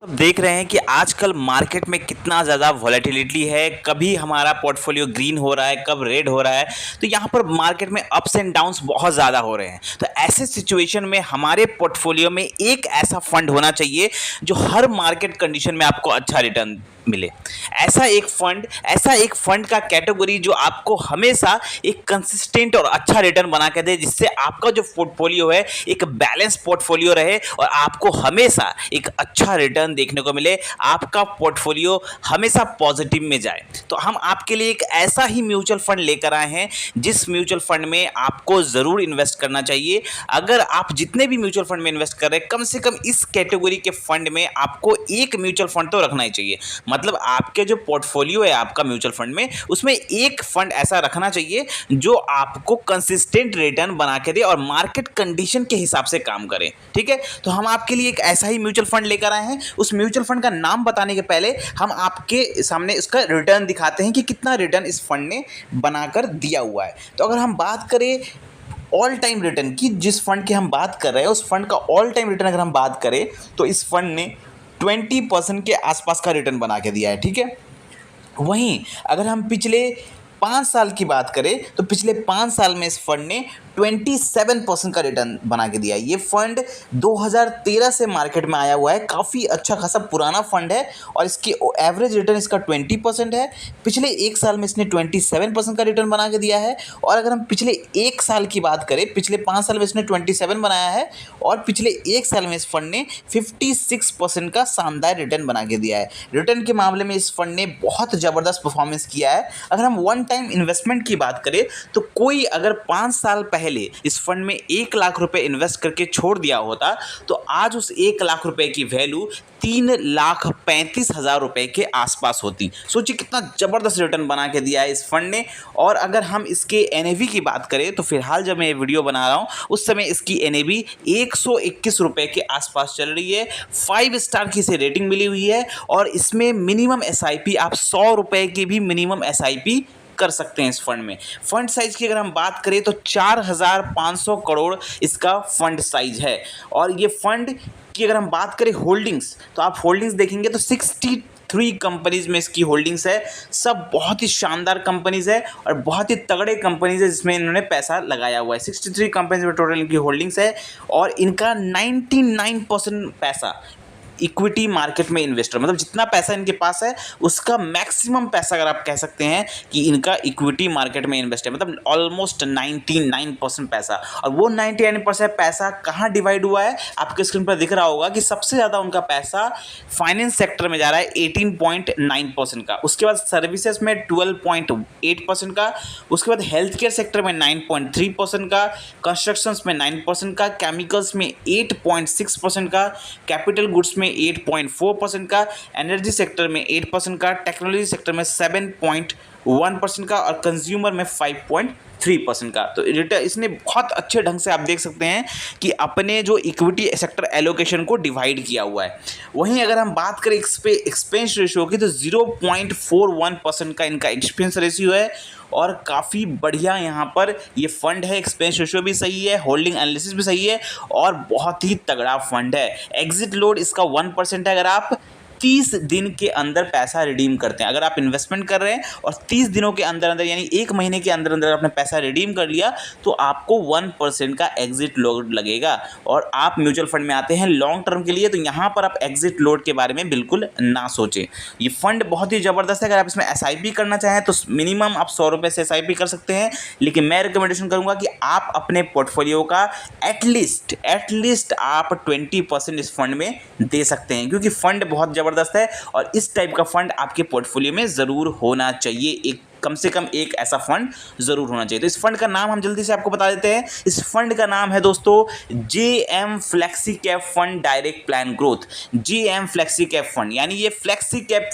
अब देख रहे हैं कि आजकल मार्केट में कितना ज़्यादा वॉलेटिलिटी है। कभी हमारा पोर्टफोलियो ग्रीन हो रहा है, कब रेड हो रहा है। तो यहाँ पर मार्केट में अप्स एंड डाउन्स बहुत ज़्यादा हो रहे हैं। तो ऐसे सिचुएशन में हमारे पोर्टफोलियो में एक ऐसा फंड होना चाहिए जो हर मार्केट कंडीशन में आपको अच्छा रिटर्न मिले। ऐसा एक फंड का कैटेगरी जो आपको हमेशा एक कंसिस्टेंट और अच्छा रिटर्न बना के दे, जिससे आपका जो पोर्टफोलियो है एक बैलेंस पोर्टफोलियो रहे और आपको हमेशा एक अच्छा रिटर्न देखने को मिले, आपका पोर्टफोलियो हमेशा पॉजिटिव में जाए। तो हम आपके लिए एक ऐसा ही म्यूचुअल फंड लेकर आए हैं जिस म्यूचुअल फंड में आपको ज़रूर इन्वेस्ट करना चाहिए। अगर आप जितने भी म्यूचुअल फंड में इन्वेस्ट कर रहे हैं, कम से कम इस कैटेगरी के फंड में आपको एक म्यूचुअल फंड तो रखना ही चाहिए। मतलब आपके जो पोर्टफोलियो है आपका म्यूचुअल फंड में, उसमें एक फंड ऐसा रखना चाहिए जो आपको कंसिस्टेंट रिटर्न बना के दे और मार्केट कंडीशन के हिसाब से काम करे। ठीक है, तो हम आपके लिए एक ऐसा ही म्यूचुअल फंड लेकर आए हैं। उस म्यूचुअल फंड का नाम बताने के पहले हम आपके सामने इसका रिटर्न दिखाते हैं कि कितना रिटर्न इस फंड ने बनाकर दिया हुआ है। तो अगर हम बात करें ऑल टाइम रिटर्न की, जिस फंड की हम बात कर रहे हैं उस फंड का ऑल टाइम रिटर्न अगर हम बात करें तो इस फंड ने 20% के आसपास का रिटर्न बना के दिया है। ठीक है, वहीं अगर हम पिछले 5 साल की बात करें तो पिछले 5 साल में इस फंड ने 27% का रिटर्न बना के दिया है। ये फंड 2013 से मार्केट में आया हुआ है, काफ़ी अच्छा खासा पुराना फंड है और इसकी एवरेज रिटर्न इसका 20% है। पिछले 1 साल में इसने 27% का रिटर्न बना के दिया है। और अगर हम पिछले 1 साल की बात करें, पिछले 5 साल में इसने 27 बनाया है और पिछले 1 साल में इस फंड ने 56% का शानदार रिटर्न बना के दिया है। रिटर्न के मामले में इस फंड ने बहुत ज़बरदस्त परफॉर्मेंस किया है। अगर हम वन टाइम इन्वेस्टमेंट की बात करें तो कोई अगर 5 साल पहले इस फंड में 1 लाख रुपए इन्वेस्ट करके छोड़ दिया होता तो आज उस 1 लाख रुपए की वैल्यू 3,35,000 रुपए के आसपास होती। सोचिए कितना ज़बरदस्त रिटर्न बना के दिया है इस फंड ने। और अगर हम इसके एनएवी की बात करें तो फिलहाल जब मैं ये वीडियो बना रहा हूँ उस समय इसकी एनएवी 121 रुपए के आसपास चल रही है। 5 स्टार की इसे रेटिंग मिली हुई है और इसमें मिनिमम एसआईपी आप 100 रुपए की भी मिनिमम एसआईपी कर सकते हैं इस फंड में। फंड साइज की अगर हम बात करें तो 4,500 करोड़ इसका फंड साइज है। और ये फंड की अगर हम बात करें होल्डिंग्स, तो आप होल्डिंग्स देखेंगे तो 63 कंपनीज में इसकी होल्डिंग्स है। सब बहुत ही शानदार कंपनीज है और बहुत ही तगड़े कंपनीज है जिसमें इन्होंने पैसा लगाया हुआ है। 63 कंपनीज में टोटल इनकी होल्डिंग्स है और इनका 99% पैसा इक्विटी मार्केट में इन्वेस्टर, मतलब जितना पैसा इनके पास है उसका मैक्सिमम पैसा अगर आप कह सकते हैं कि इनका इक्विटी मार्केट में इन्वेस्ट है, मतलब ऑलमोस्ट 99% पैसा। और वो 99% पैसा कहाँ डिवाइड हुआ है, आपके स्क्रीन पर दिख रहा होगा कि सबसे ज़्यादा उनका पैसा फाइनेंस सेक्टर में जा रहा है 18.9% का, उसके बाद सर्विसेज में 12.8% का, उसके बाद हेल्थ केयर सेक्टर में 9.3% का, कंस्ट्रक्शंस में 9% का, केमिकल्स में 8.6% का, कैपिटल गुड्स में 8.4% का, एनर्जी सेक्टर में 8% का, टेक्नोलॉजी सेक्टर में 7.1% का और कंज्यूमर में 5.3% का। तो रिटर्न इसने बहुत अच्छे ढंग से आप देख सकते हैं कि अपने जो इक्विटी सेक्टर एलोकेशन को डिवाइड किया हुआ है। वहीं अगर हम बात करें एक्सपेंस रेशियो की तो 0.41% का इनका एक्सपेंस रेशियो है और काफ़ी बढ़िया यहाँ पर ये फंड है। एक्सपेंस रेशियो भी सही है, होल्डिंग एनालिसिस भी सही है और बहुत ही तगड़ा फंड है। एग्जिट लोड इसका 1% है। अगर आप 30 दिन के अंदर पैसा रिडीम करते हैं, अगर आप इन्वेस्टमेंट कर रहे हैं और 30 दिनों के अंदर अंदर यानी 1 महीने के अंदर अंदर आपने पैसा रिडीम कर लिया तो आपको 1% का एग्जिट लोड लगेगा। और आप म्यूचुअल फंड में आते हैं लॉन्ग टर्म के लिए तो यहाँ पर आप एग्जिट लोड के बारे में बिल्कुल ना सोचें। ये फंड बहुत ही ज़बरदस्त है। अगर आप इसमें एसआईपी करना चाहें तो मिनिमम आप 100 रुपये से एसआईपी कर सकते हैं, लेकिन मैं रिकमेंडेशन करूँगा कि आप अपने पोर्टफोलियो का एटलीस्ट आप 20% इस फंड में दे सकते हैं, क्योंकि फंड बहुत ज़बरदस्त है और इस टाइप का फंड आपके पोर्टफोलियो में ज़रूर होना चाहिए। एक कम से कम एक ऐसा फंड ज़रूर होना चाहिए। तो इस फंड का नाम हम जल्दी से आपको बता देते हैं। इस फंड का नाम है दोस्तों JM flexi cap fund direct plan growth. JM flexi cap fund यानी ये फ्लेक्सी कैप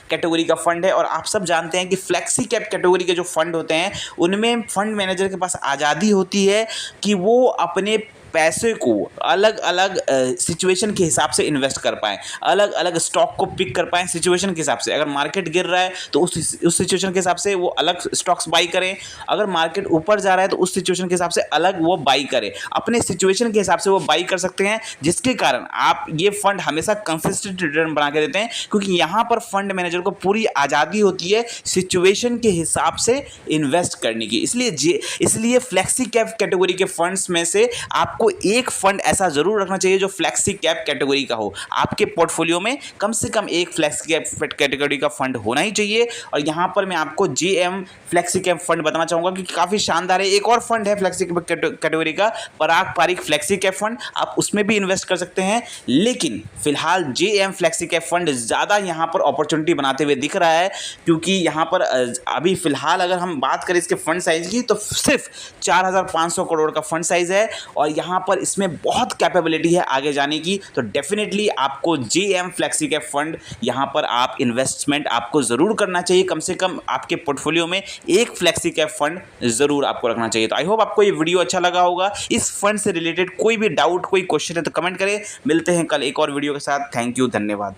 कैटेगरी का फंड है। और आप सब जानते हैं कि फ्लेक्सी कैप कैटेगरी के जो फंड होते हैं उनमें फंड मैनेजर के पास आज़ादी होती है कि वो अपने पैसे को अलग अलग सिचुएशन के हिसाब से इन्वेस्ट कर पाएँ, अलग अलग स्टॉक को पिक कर पाएँ सिचुएशन के हिसाब से। अगर मार्केट गिर रहा है तो उस सिचुएशन के हिसाब से वो अलग स्टॉक्स बाई करें, अगर मार्केट ऊपर जा रहा है तो उस सिचुएशन के हिसाब से अलग वो बाई करें। अपने सिचुएशन के हिसाब से वो बाई कर सकते हैं, जिसके कारण आप ये फंड हमेशा कंसिस्टेंट रिटर्न बना के देते हैं, क्योंकि यहाँ पर फंड मैनेजर को पूरी आज़ादी होती है सिचुएशन के हिसाब से इन्वेस्ट करने की। इसलिए फ्लेक्सी कैप कैटेगरी के फंड्स में से आपको एक फंड ऐसा जरूर रखना चाहिए जो फ्लेक्सी कैप कैटेगरी का हो। आपके पोर्टफोलियो में कम से कम एक फ्लेक्सी कैप कैटेगरी का फंड होना ही चाहिए। और यहाँ पर मैं आपको जेएम फ्लेक्सी कैप फंड बताना चाहूँगा कि काफ़ी शानदार है। एक और फंड है फ्लेक्सी कैप कैटेगरी का, पराग पारिक फ्लेक्सी कैप फंड, आप उसमें भी इन्वेस्ट कर सकते हैं। लेकिन फिलहाल जेएम फ्लेक्सी कैप फंड ज़्यादा यहाँ पर अपॉर्चुनिटी बनाते हुए दिख रहा है, क्योंकि यहाँ पर अभी फिलहाल अगर हम बात करें इसके फंड साइज की तो सिर्फ 4,500 करोड़ का फंड साइज है, और यहाँ पर इसमें बहुत कैपेबिलिटी है आगे जाने की। तो डेफिनेटली आपको जेएम फ्लेक्सी कैप फंड यहाँ पर आप इन्वेस्टमेंट आपको ज़रूर करना चाहिए। कम से कम आपके पोर्टफोलियो में एक फ्लेक्सी कैप फंड ज़रूर आपको रखना चाहिए। तो आई होप आपको ये वीडियो अच्छा लगा होगा। इस फंड से रिलेटेड कोई भी डाउट, कोई क्वेश्चन है तो कमेंट करें। मिलते हैं कल एक और वीडियो के साथ। थैंक यू, धन्यवाद।